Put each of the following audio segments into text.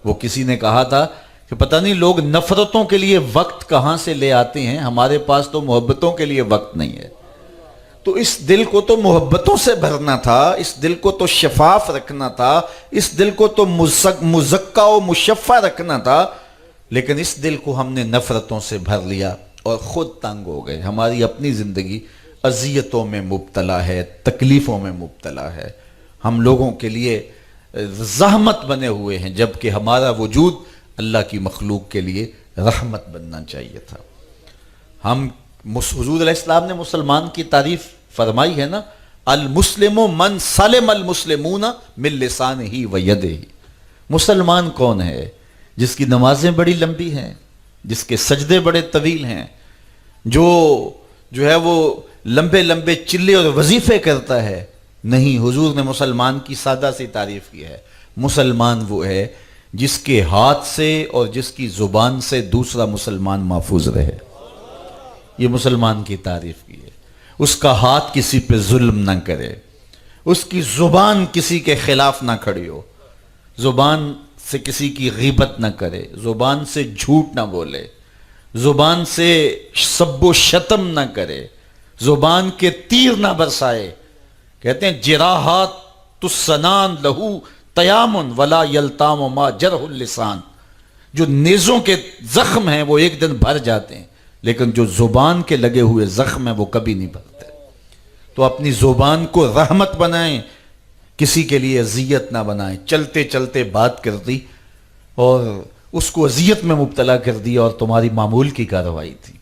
وہ کسی نے کہا تھا کہ پتہ نہیں لوگ نفرتوں کے لیے وقت کہاں سے لے آتے ہیں، ہمارے پاس تو محبتوں کے لیے وقت نہیں ہے۔ تو اس دل کو تو محبتوں سے بھرنا تھا، اس دل کو تو شفاف رکھنا تھا، اس دل کو تو مزکا و مشفع رکھنا تھا، لیکن اس دل کو ہم نے نفرتوں سے بھر لیا اور خود تنگ ہو گئے۔ ہماری اپنی زندگی اذیتوں میں مبتلا ہے، تکلیفوں میں مبتلا ہے، ہم لوگوں کے لیے زحمت بنے ہوئے ہیں، جبکہ ہمارا وجود اللہ کی مخلوق کے لیے رحمت بننا چاہیے تھا۔ ہم حضور علیہ السلام نے مسلمان کی تعریف فرمائی ہے نا، المسلم من سلم المسلمون من لسانہ و یدہ۔ مسلمان کون ہے؟ جس کی نمازیں بڑی لمبی ہیں، جس کے سجدے بڑے طویل ہیں، جو ہے وہ لمبے لمبے چلے اور وظیفے کرتا ہے۔ نہیں، حضور نے مسلمان کی سادہ سی تعریف کی ہے۔ مسلمان وہ ہے جس کے ہاتھ سے اور جس کی زبان سے دوسرا مسلمان محفوظ رہے۔ یہ مسلمان کی تعریف کی ہے۔ اس کا ہاتھ کسی پہ ظلم نہ کرے، اس کی زبان کسی کے خلاف نہ کھڑی ہو، زبان سے کسی کی غیبت نہ کرے، زبان سے جھوٹ نہ بولے، زبان سے سب و شتم نہ کرے، زبان کے تیر نہ برسائے۔ کہتے ہیں جراحات السنان لہو تیامن ولا یلتام ما جرح اللسان۔ جو نیزوں کے زخم ہیں وہ ایک دن بھر جاتے ہیں، لیکن جو زبان کے لگے ہوئے زخم ہیں وہ کبھی نہیں بھرتے۔ تو اپنی زبان کو رحمت بنائیں، کسی کے لیے اذیت نہ بنائیں۔ چلتے چلتے بات کر دی اور اس کو اذیت میں مبتلا کر دیا اور تمہاری معمول کی کارروائی تھی۔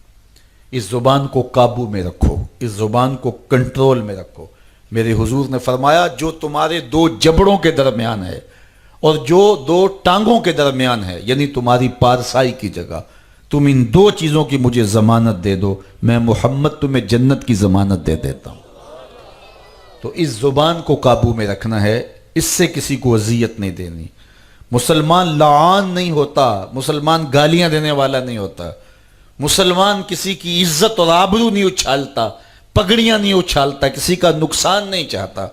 اس زبان کو قابو میں رکھو، اس زبان کو کنٹرول میں رکھو۔ میرے حضور نے فرمایا جو تمہارے دو جبڑوں کے درمیان ہے اور جو دو ٹانگوں کے درمیان ہے، یعنی تمہاری پارسائی کی جگہ، تم ان دو چیزوں کی مجھے ضمانت دے دو، میں محمد تمہیں جنت کی ضمانت دے دیتا ہوں۔ تو اس زبان کو قابو میں رکھنا ہے، اس سے کسی کو اذیت نہیں دینی۔ مسلمان لعان نہیں ہوتا، مسلمان گالیاں دینے والا نہیں ہوتا، مسلمان کسی کی عزت اور آبرو نہیں اچھالتا، پگڑیاں نہیں اچھالتا، کسی کا نقصان نہیں چاہتا۔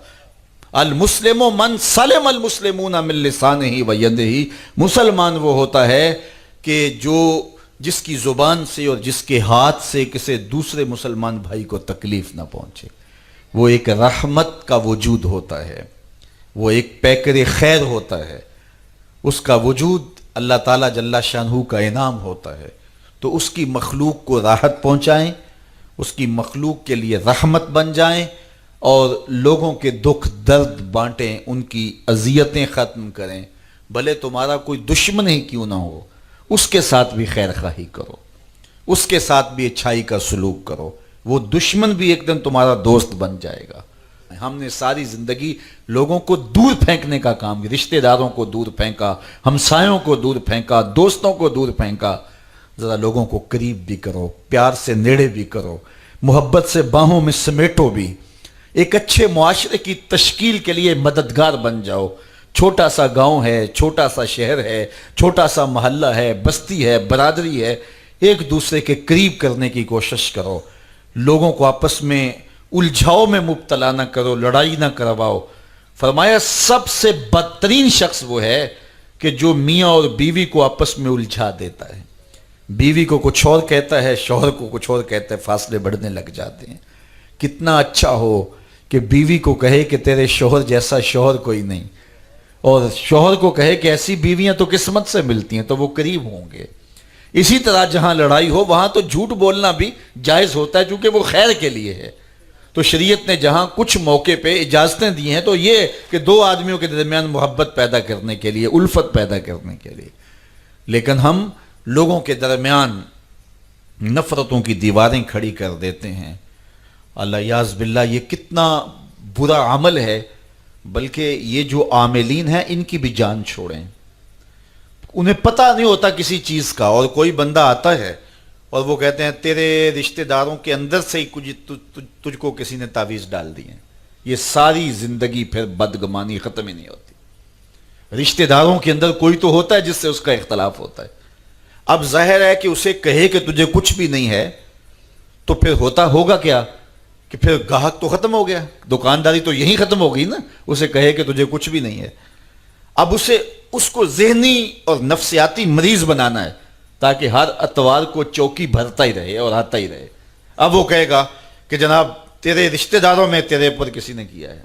المسلم من سلم المسلمون من لسانہ و یدہ۔ مسلمان وہ ہوتا ہے کہ جس کی زبان سے اور جس کے ہاتھ سے کسی دوسرے مسلمان بھائی کو تکلیف نہ پہنچے۔ وہ ایک رحمت کا وجود ہوتا ہے، وہ ایک پیکر خیر ہوتا ہے، اس کا وجود اللہ تعالیٰ جل شانہ کا انعام ہوتا ہے۔ تو اس کی مخلوق کو راحت پہنچائیں، اس کی مخلوق کے لیے رحمت بن جائیں اور لوگوں کے دکھ درد بانٹیں، ان کی اذیتیں ختم کریں۔ بھلے تمہارا کوئی دشمن ہی کیوں نہ ہو، اس کے ساتھ بھی خیر خواہی کرو، اس کے ساتھ بھی اچھائی کا سلوک کرو، وہ دشمن بھی ایک دن تمہارا دوست بن جائے گا۔ ہم نے ساری زندگی لوگوں کو دور پھینکنے کا کام کیا، رشتہ داروں کو دور پھینکا، ہمسایوں کو دور پھینکا، دوستوں کو دور پھینکا۔ ذرا لوگوں کو قریب بھی کرو، پیار سے نیڑے بھی کرو، محبت سے باہوں میں سمیٹو بھی، ایک اچھے معاشرے کی تشکیل کے لیے مددگار بن جاؤ۔ چھوٹا سا گاؤں ہے، چھوٹا سا شہر ہے، چھوٹا سا محلہ ہے، بستی ہے، برادری ہے، ایک دوسرے کے قریب کرنے کی کوشش کرو۔ لوگوں کو آپس میں الجھاؤ میں مبتلا نہ کرو، لڑائی نہ کرواؤ۔ فرمایا سب سے بدترین شخص وہ ہے کہ جو میاں اور بیوی کو آپس میں الجھا دیتا ہے۔ بیوی کو کچھ اور کہتا ہے، شوہر کو کچھ اور کہتا ہے، فاصلے بڑھنے لگ جاتے ہیں۔ کتنا اچھا ہو کہ بیوی کو کہے کہ تیرے شوہر جیسا شوہر کوئی نہیں، اور شوہر کو کہے کہ ایسی بیویاں تو قسمت سے ملتی ہیں، تو وہ قریب ہوں گے۔ اسی طرح جہاں لڑائی ہو وہاں تو جھوٹ بولنا بھی جائز ہوتا ہے، چونکہ وہ خیر کے لیے ہے۔ تو شریعت نے جہاں کچھ موقع پہ اجازتیں دی ہیں تو یہ کہ دو آدمیوں کے درمیان محبت پیدا کرنے کے لیے، الفت پیدا کرنے کے لیے، لیکن ہم لوگوں کے درمیان نفرتوں کی دیواریں کھڑی کر دیتے ہیں۔ اللہ یاذ باللہ، یہ کتنا برا عمل ہے۔ بلکہ یہ جو عاملین ہیں ان کی بھی جان چھوڑیں، انہیں پتہ نہیں ہوتا کسی چیز کا، اور کوئی بندہ آتا ہے اور وہ کہتے ہیں تیرے رشتہ داروں کے اندر سے ہی تجھ کو کسی نے تعویذ ڈال دی ہے۔ یہ ساری زندگی پھر بدگمانی ختم ہی نہیں ہوتی۔ رشتہ داروں کے اندر کوئی تو ہوتا ہے جس سے اس کا اختلاف ہوتا ہے۔ اب ظاہر ہے کہ اسے کہے کہ تجھے کچھ بھی نہیں ہے تو پھر ہوگا کیا کہ پھر گاہک تو ختم ہو گیا، دکانداری تو یہی ختم ہو گئی نا، اسے کہے کہ تجھے کچھ بھی نہیں ہے۔ اب اسے اس کو ذہنی اور نفسیاتی مریض بنانا ہے تاکہ ہر اتوار کو چوکی بھرتا ہی رہے اور آتا ہی رہے. اب وہ کہے گا کہ جناب تیرے رشتہ داروں میں تیرے اوپر کسی نے کیا ہے.